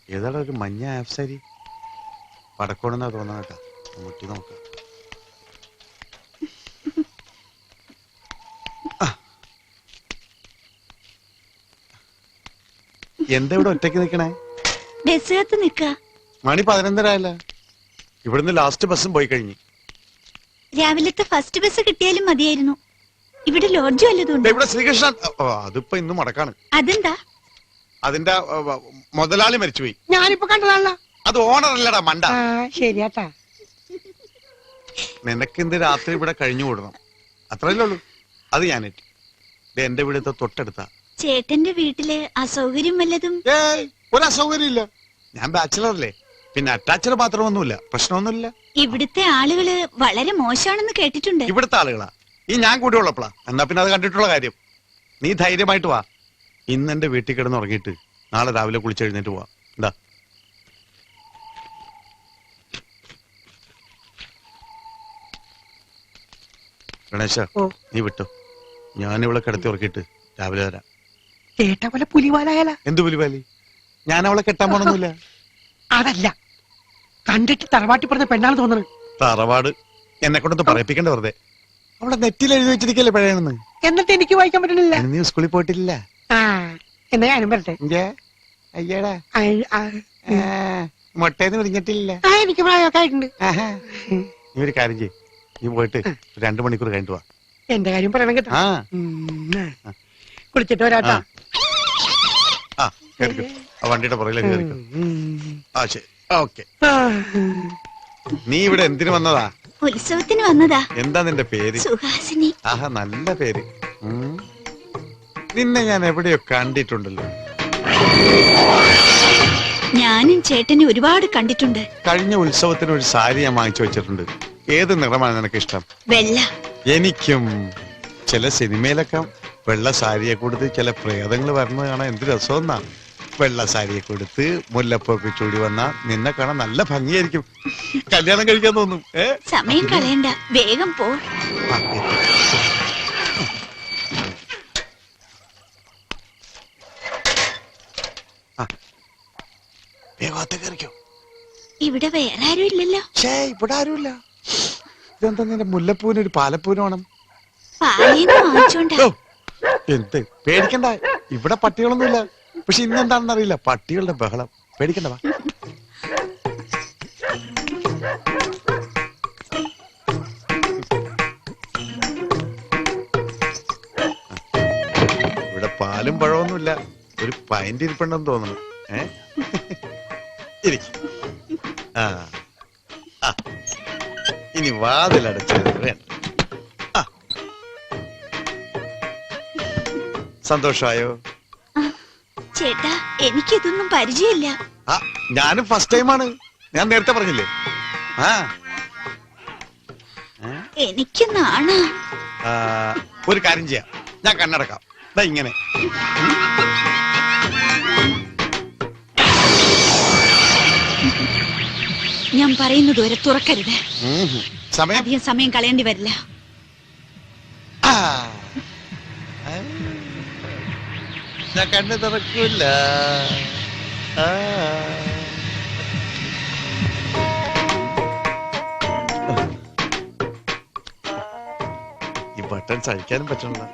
ഏതാടാ ഒരു മഞ്ഞ ആഫ് സാരി? പടക്കോണെന്നാ തോന്നാ കേട്ടാ. മുട്ടി നോക്കാം. എന്താ ഇവിടെ ഒറ്റയ്ക്ക് നിക്കണേ? ബസ്സകത്ത് നിക്ക. മണി 11:30 ഇവിടുന്ന് ലാസ്റ്റ് ബസ്സും പോയി കഴിഞ്ഞു. രാവിലത്തെ ഫസ്റ്റ് ബസ് കിട്ടിയാലും മതിയായിരുന്നു. ഇവിടെ ലോഡ്ജ് വല്ലതും ഇവിടെ ശ്രീകൃഷ്ണൻ. അതിപ്പോ ഇന്ന് മുടക്കാണ്. അതെന്താ? അതിന്റെ മുതലാളി മരിച്ചുപോയി. ഞാനിപ്പോ കണ്ടതാണല്ലോ. അത് ഓണർ അല്ലടാ മണ്ട. ശരിയാട്ടാ. നിനക്ക് ഇന്ന് രാത്രി ഇവിടെ കഴിഞ്ഞു കൂടണം, അത്രയല്ലേ ഉള്ളൂ. അത് ഞാനേറ്റ്. എന്റെ വീടത്തെ തൊട്ടടുത്താ. ചേട്ടന്റെ വീട്ടില് അസൗകര്യം വല്ലതും? ഒരു അസൗകര്യം ഇല്ല. ഞാൻ ബാച്ചിലറല്ലേ, പിന്നെ അറ്റാച്ചഡ് മാത്രമൊന്നുമില്ല, പ്രശ്നമൊന്നുമില്ല. ഇവിടുത്തെ ആളുകള് വളരെ മോശമാണെന്ന് കേട്ടിട്ടുണ്ട്. ഇവിടുത്തെ ആളുകളാ? ഈ ഞാൻ കൂടെ ഉള്ളപ്പോളാ. എന്നാ പിന്നെ അത് കണ്ടിട്ടുള്ള കാര്യം. നീ ധൈര്യമായിട്ട് വാ. ഇന്ന് എന്റെ വീട്ടിൽ കിടന്ന് ഉറങ്ങിയിട്ട് നാളെ രാവിലെ കുളിച്ചെഴുന്നേറ്റ് പോവാ. എന്താ? ഗണേശ, നീ വിട്ടോ. ഞാനിവളെ കിടത്തി ഉറക്കിയിട്ട് രാവിലെ വരാം. ചേട്ടാ പോലെ പുലിവാലായാല? എന്ത് പുലിവാലി? ഞാൻ അവളെ കെട്ടാൻ പോണൊന്നുമില്ല. അതല്ല, കണ്ടിട്ട് തറവാട്ടി പറഞ്ഞ പെണ്ണാണ് തോന്നുന്നത്. തറവാട് എന്നെ കൊണ്ടൊന്ന് പറയിപ്പിക്കണ്ട വെറുതെ. അവളെ നെറ്റിൽ എഴുതി വെച്ചിരിക്കല്ലേ പഴയണെന്ന്. എന്നിട്ട് എനിക്ക് വായിക്കാൻ പറ്റണില്ല. നീ സ്കൂളിൽ പോയിട്ടില്ല? എന്നാ ഞാനും വരട്ടെ. അയ്യടാ, മുട്ടേന്ന് വിരിഞ്ഞിട്ടില്ല. എനിക്ക് പ്രായമൊക്കെ ആയിട്ടുണ്ട്. നീ ഒരു കാര്യം ചെയ്യ്, നീ പോയിട്ട് 2 മണിക്കൂർ കഴിഞ്ഞിട്ട് വാ. എന്റെ കാര്യം പറയണം കേട്ടോ. കുളിച്ചിട്ട് വരാട്ടാ. വണ്ടിയുടെ പുറകിലേക്ക് കയറിക്കോ. ശരി, ഓക്കെ. നീ ഇവിടെ എന്തിനു വന്നതാ? ഉത്സവത്തിന് വന്നതാ. എന്താ നിന്റെ പേര്? സുഹാസിനി. ആഹാ, നല്ല പേര്. നിന്നെ ഞാൻ എവിടെയോ കണ്ടിട്ടുണ്ടല്ലോ. ഞാനും ചേട്ടനെ ഒരുപാട് കണ്ടിട്ടുണ്ട്. കഴിഞ്ഞ ഉത്സവത്തിന് ഒരു സാരി ഞാൻ വാങ്ങിച്ചു വെച്ചിട്ടുണ്ട്. ഏത് നിറമാണ് നിനക്ക് ഇഷ്ടം? വെള്ള. എനിക്കും. ചില സിനിമയിലൊക്കെ വെള്ള സാരിയെ കൊടുത്ത് ചില പ്രേതങ്ങൾ വരുന്നത് കാണാൻ എന്ത് രസമെന്നാ. വെള്ള സാരിയെ കൊടുത്ത് മുല്ലപ്പൊക്കെ ചൂടി വന്നാ നിന്നെ കാണാൻ നല്ല ഭംഗിയായിരിക്കും. കല്യാണം കഴിക്കാൻ തോന്നും. സമയം കളയണ്ട, വേഗം പോ. ഇവിടെ വേറെ ആരും ഇല്ലല്ലോ. ഇവിടെ ആരുമില്ല. ഇതെന്താ നിന്റെ മുല്ലപ്പൂവിന് ഒരു പാലപ്പൂവിന് വേണം? എന്ത് പേടിക്കണ്ട, ഇവിടെ പട്ടികളൊന്നുമില്ല. പക്ഷെ ഇന്നെന്താണെന്ന് അറിയില്ല, പട്ടികളുടെ ബഹളം. പേടിക്കണ്ട, വാ. ഇവിടെ പാലും പഴമൊന്നുമില്ല. ഒരു പൈൻ്റ് ഇരിപ്പുണ്ടെന്ന് തോന്നുന്നു. ഇനി വാതിലടച്ചത് വേണ്ട. സന്തോഷമായോ? ചേട്ടാ, എനിക്കിതൊന്നും പരിചയമില്ല. ഞാനും ഫസ്റ്റ് ടൈമാണ്. ഞാൻ നേരത്തെ പറഞ്ഞില്ലേ. എനിക്ക് നാണാ. ഒരു കാര്യം ചെയ്യാം, ഞാൻ കണ്ണടക്കാം. ഇങ്ങനെ ഞാൻ പറയുന്നത് വരെ തുറക്കരുത്. അധികം സമയം കളയേണ്ടി വരില്ല. ഞാൻ കണ്ണു തുറക്കൂല. ഈ ബട്ടൺ സഹിക്കാനും പറ്റണല്ലോ.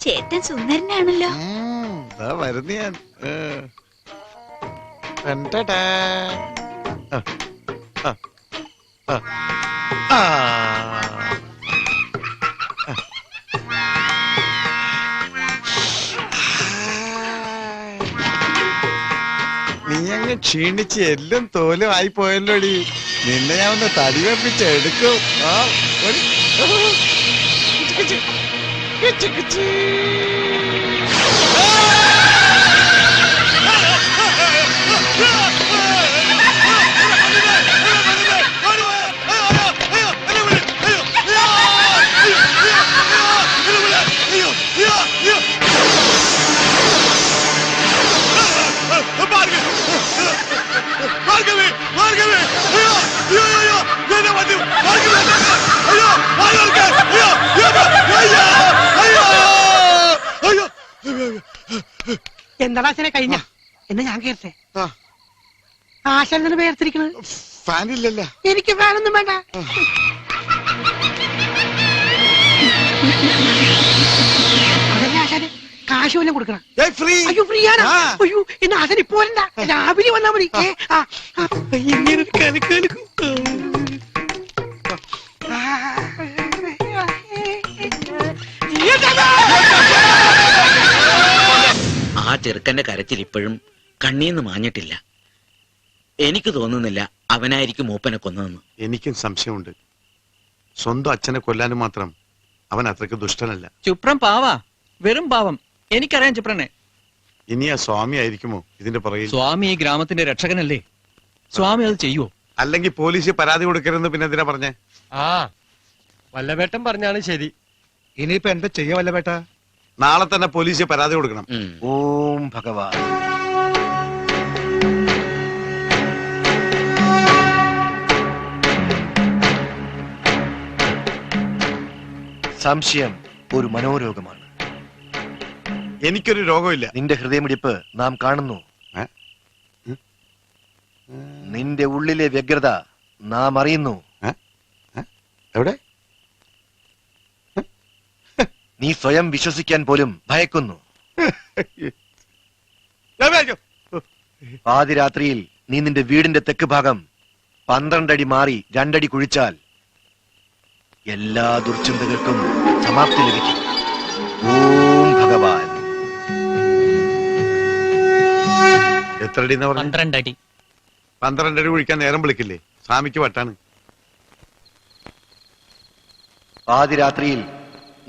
ചേട്ടൻ സുന്ദരനാണല്ലോ. വരുന്ന ഞാൻ. നീ അങ്ങ് ക്ഷീണിച്ച് എല്ലാം തോലും ആയി പോയല്ലോടി. നിന്നെ ഞാൻ ഒന്ന് തടി വെപ്പിച്ച് എടുക്കും. എന്താ കഴിഞ്ഞ എന്നാ ഞാൻ കേട്ടെ. ആ. ആശാനെ വേർതിരിക്കണത്. ഫാനില്ലല്ലോ. എനിക്ക് ഫാനൊന്നും വേണ്ട. അതല്ലേ ആശാനെ, കാശ് വല്ലതും കൊടുക്കണം. അയ്യോ ഫ്രീ ആണ്. അയ്യോ എന്നാ ആശാൻ ഇപ്പൊ വരണ്ട, രാവിലെ വന്നാ മതി. ഇങ്ങനെ കലക്കാലക്കും. ആ ചെറുക്കന്റെ കരച്ചിൽ ഇപ്പോഴും കണ്ണീന്ന് മാഞ്ഞിട്ടില്ല. എനിക്ക് തോന്നുന്നില്ല അവനായിരിക്കും മൂപ്പനെ കൊന്നതെന്ന്. എനിക്കും സംശയമുണ്ട്. സ്വന്തം അച്ഛനെ കൊല്ലാനും മാത്രം അവൻ അത്രയ്ക്ക് ദുഷ്ടനല്ല. ചുപ്രം പാവാ, വെറും പാവം. എനിക്കറിയാം ചുപ്രനെ. ഇനി ആ സ്വാമി ആയിരിക്കുമോ ഇതിന്റെ പുറകിൽ? സ്വാമി ഈ ഗ്രാമത്തിന്റെ രക്ഷകനല്ലേ? സ്വാമി അത് ചെയ്യുവോ? അല്ലെങ്കിൽ പോലീസ് പരാതി കൊടുക്കരുതെന്ന് പിന്നെ എന്തിനാ പറഞ്ഞേ? ആ വല്ലവേട്ടൻ പറഞ്ഞാണ് ശരി. ഇനിയിപ്പോ എന്താ ചെയ്യാ വല്ലവേട്ട? നാളെ തന്നെ പോലീസ് പരാതി കൊടുക്കണം. ഓം ഭഗവാൻ. സംശയം ഒരു മനോരോഗമാണ്. എനിക്കൊരു രോഗമില്ല. നിന്റെ ഹൃദയമിടിപ്പ് നാം കാണുന്നു. നിന്റെ ഉള്ളിലെ വ്യഗ്രത നാം അറിയുന്നു. എവിടെ? നീ സ്വയം വിശ്വസിക്കാൻ പോലും ഭയക്കുന്നു. പാതിരാത്രിയിൽ നീ നിന്റെ വീടിന്റെ തെക്ക് ഭാഗം 12 അടി മാറി 2 അടി കുഴിച്ചാൽ എല്ലാ ദുർചിന്തകൾക്കും സമാപ്തി ലഭിക്കും. ഓം ഭഗവാൻ. എത്ര അടി? 12 അടി. 12 അടി കുഴിക്കാൻ നേരം വിളിക്കില്ലേ? സ്വാമിക്ക് വട്ടാണ്. പാതിരാത്രിയിൽ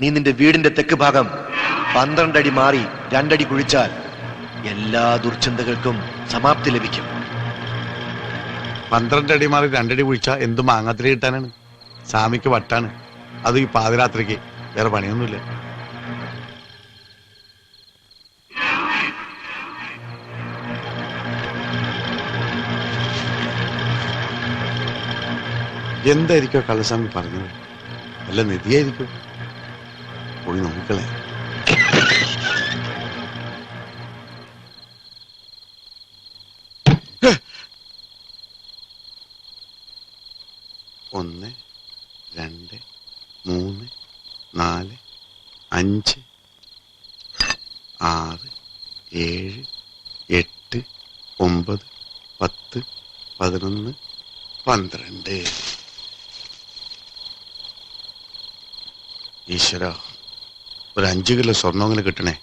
നീ നിന്റെ വീടിന്റെ തെക്ക് ഭാഗം 12 അടി മാറി 2 അടി കുഴിച്ചാൽ എല്ലാ ദുർചിന്തകൾക്കും സമാപ്തി ലഭിക്കും. 12 അടി മാറി 2 അടി കുഴിച്ചാ എന്ത് മാങ്ങാത്തിരി കിട്ടാനാണ്? സ്വാമിക്ക് വട്ടാണ്. അത് ഈ പാതിരാത്രിക്ക്. വേറെ പണിയൊന്നുമില്ല. എന്തായിരിക്കോ കള്ളസ്വാമി പറഞ്ഞത്? അല്ല നിധിയായിരിക്കും. പോയി നോക്കളെ. ഒന്ന് 2 3 4 5 6 7 8 9 10 11 12. ഈശ്വര, ഒരു 5 കിലോ സ്വർണ്ണമെങ്കിലും കിട്ടണേ.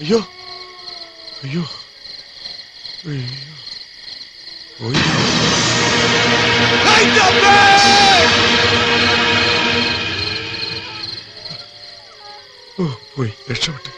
അയ്യോ അയ്യോ പോയി രക്ഷപ്പെട്ടു.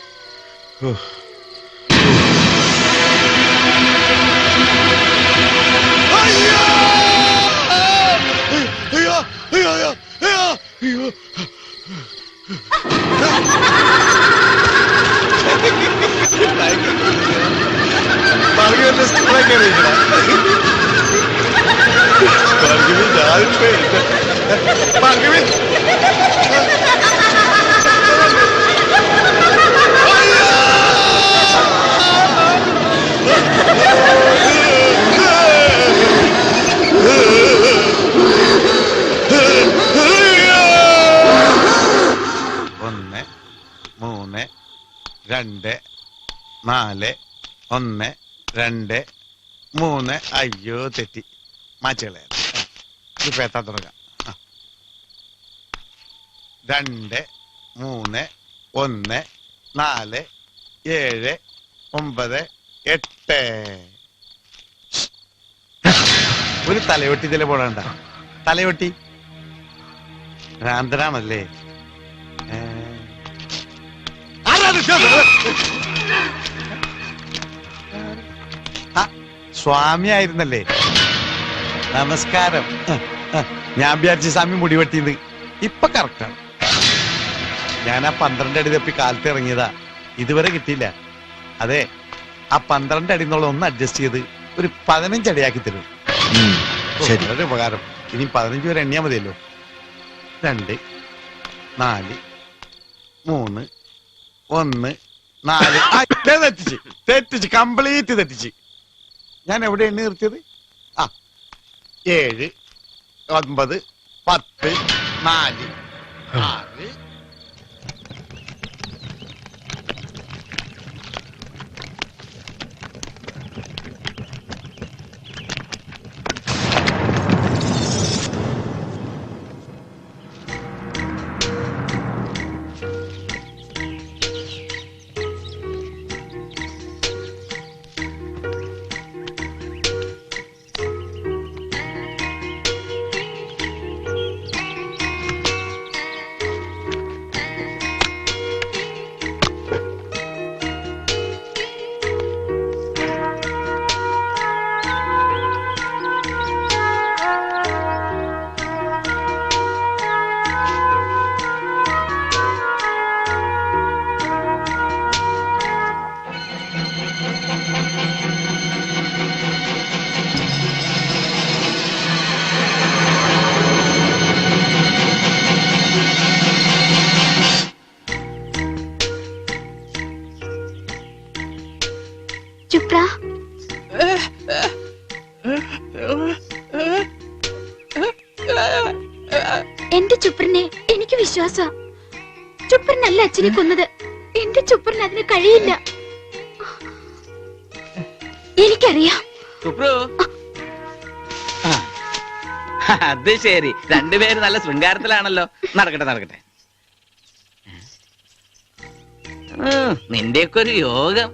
ഒന്ന് 3 2 4 1 2 3. അയ്യോ തെറ്റി. മാച്ചുകളെ ഇത് പേത്താൻ തുടങ്ങാം. 2 3 1 4 7 9 8 ഒരു തലയൊട്ടി ഇതിലെ പോണണ്ട തലയൊട്ടി ഭ്രാന്തനാണല്ലേ സ്വാമി ആയിരുന്നല്ലേ നമസ്കാരം ഞാൻ വിചാരിച്ച സ്വാമി മുടി വെട്ടിയത് ഇപ്പൊ കറക്റ്റാണ് ഞാൻ ആ 12 അടി തപ്പി കാലത്ത് ഇറങ്ങിയതാ ഇതുവരെ കിട്ടിയില്ല അതെ ആ 12 അടി എന്നുള്ള ഒന്ന് അഡ്ജസ്റ്റ് ചെയ്ത് ഒരു 15 അടിയാക്കി തരും ശരി. വളരെ ഉപകാരം ഇനി 15 വരെ എണ്ണിയാ മതിയല്ലോ 2 4 3 1 4 തെറ്റിച്ച് കംപ്ലീറ്റ് തെറ്റിച്ച് ഞാൻ എവിടെ എണ്ണി നിർത്തിയത് ആ 7 9 10 4 6 ചുപ്ര എന്റെ ചുപ്രനെ എനിക്ക് വിശ്വാസ ചുപ്രനല്ല അച്ഛനെ കൊന്നത് എന്റെ ചുപ്രന് അതിന് കഴിയില്ല എനിക്കറിയാം സുപ്രു അത് ശരി രണ്ടുപേരും നല്ല ശൃംഗാരത്തിലാണല്ലോ നടക്കട്ടെ നടക്കട്ടെ നിന്റെയൊക്കെ ഒരു യോഗം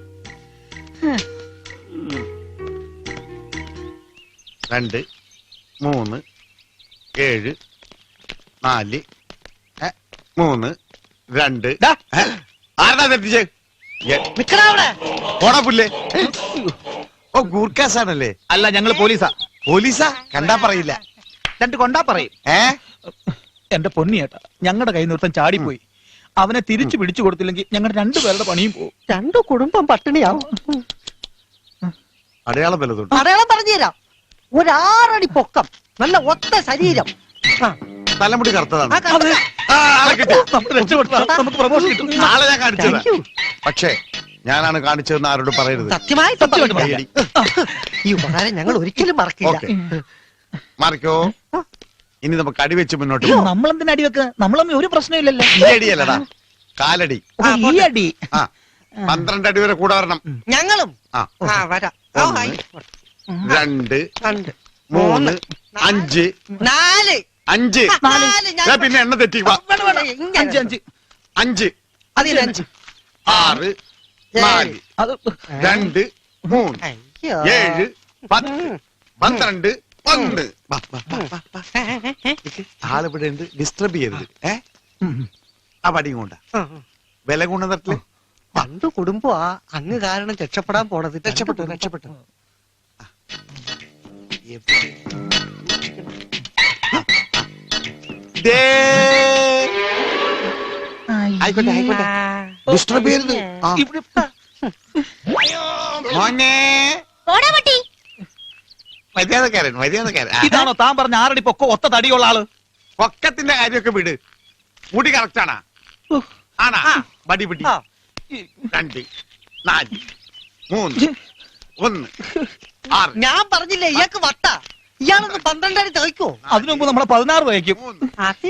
2 3 7 4 3 2 ആരടാ തെറ്റിച്ചേ പോടാ പുല്ലേ ഓ ഗൂർഖാസാണല്ലേ അല്ല ഞങ്ങള് പോലീസാ പോലീസാ കണ്ടാ പറയില്ല രണ്ട് കൊണ്ടാ പറയും എന്റെ പൊന്നിയേട്ടാ ഞങ്ങളുടെ കൈ നിർത്തം ചാടിപ്പോയി അവനെ തിരിച്ചു പിടിച്ചു കൊടുത്തില്ലെങ്കിൽ ഞങ്ങളുടെ രണ്ടുപേരുടെ പണിയും പോകും രണ്ടു കുടുംബം പട്ടിണിയാവും അടയാളം വല്ലതുണ്ട് അടയാളം പറഞ്ഞുതരാം 6 അടി പൊക്കം നല്ല ഒത്ത ശരീരം തലമുടി കറുത്തതാണ് ആ കറുത്ത. നമ്മൾ രക്ഷപ്പെട്ടു നമുക്ക് പ്രമോഷൻ കിട്ടും നാളെ ഞാൻ കാണിച്ചത് Thank you. പക്ഷേ ഞാനാണ് കാണിച്ചതെന്ന് ആരോട് പറയരുത് സത്യമായി സത്യമായിട്ട് പറയാം. ഈ ഉപകാരം ഞങ്ങൾ ഒരിക്കലും മറക്കില്ല ഓക്കെ മാറിക്കോ ഇനി നമുക്ക് അടിവെച്ച് മുന്നോട്ട് നമ്മളെന്തിനാ അടി വെക്കുക നമ്മളൊന്നും ഒരു പ്രശ്നമില്ലല്ലോ ഈ അടിയല്ലടാ കാലടി ഈ അടി ആ 12 അടി വരെ കൂടെ വരണം ഞങ്ങളും ആ വരാം 2 രണ്ട് 3 5 നാല് 5 നാല് പിന്നെ എണ്ണ തെറ്റി അഞ്ച് അഞ്ച് 5 അതിൽ 5 6 4 അത് 2 3 7 10 12 1 ആളിവിടെ ഉണ്ട് ഡിസ്റ്റർബ് ചെയ്യരുത് ആ പടിയും കൊണ്ട വില ഗുണതട്ടില് പണ്ട് കുടുംബം അങ്ങ് കാരണം രക്ഷപ്പെടാൻ പോണത് രക്ഷപ്പെട്ടു ആയിക്കോട്ടെ ഡിസ്റ്റർബ് ചെയ്യരുത് മോനെ മര്യാദക്കാരൻ ഇതാണോ താൻ പറഞ്ഞ 6 അടി പൊക്കം ഒത്ത തടിയുള്ള ആള് പൊക്കത്തിന്റെ കാര്യമൊക്കെ വിട് മുടി കറക്റ്റ് ആണാ ആണാ ബടി പിടി 2 4 3 1 6 ഞാൻ പറഞ്ഞില്ലേ ഇയാൾക്ക് വട്ട ഇയാളൊന്ന് 12 അടി തയ്ക്കോ അതിനു മുമ്പ് നമ്മളെ 16 വയ്ക്കും അത്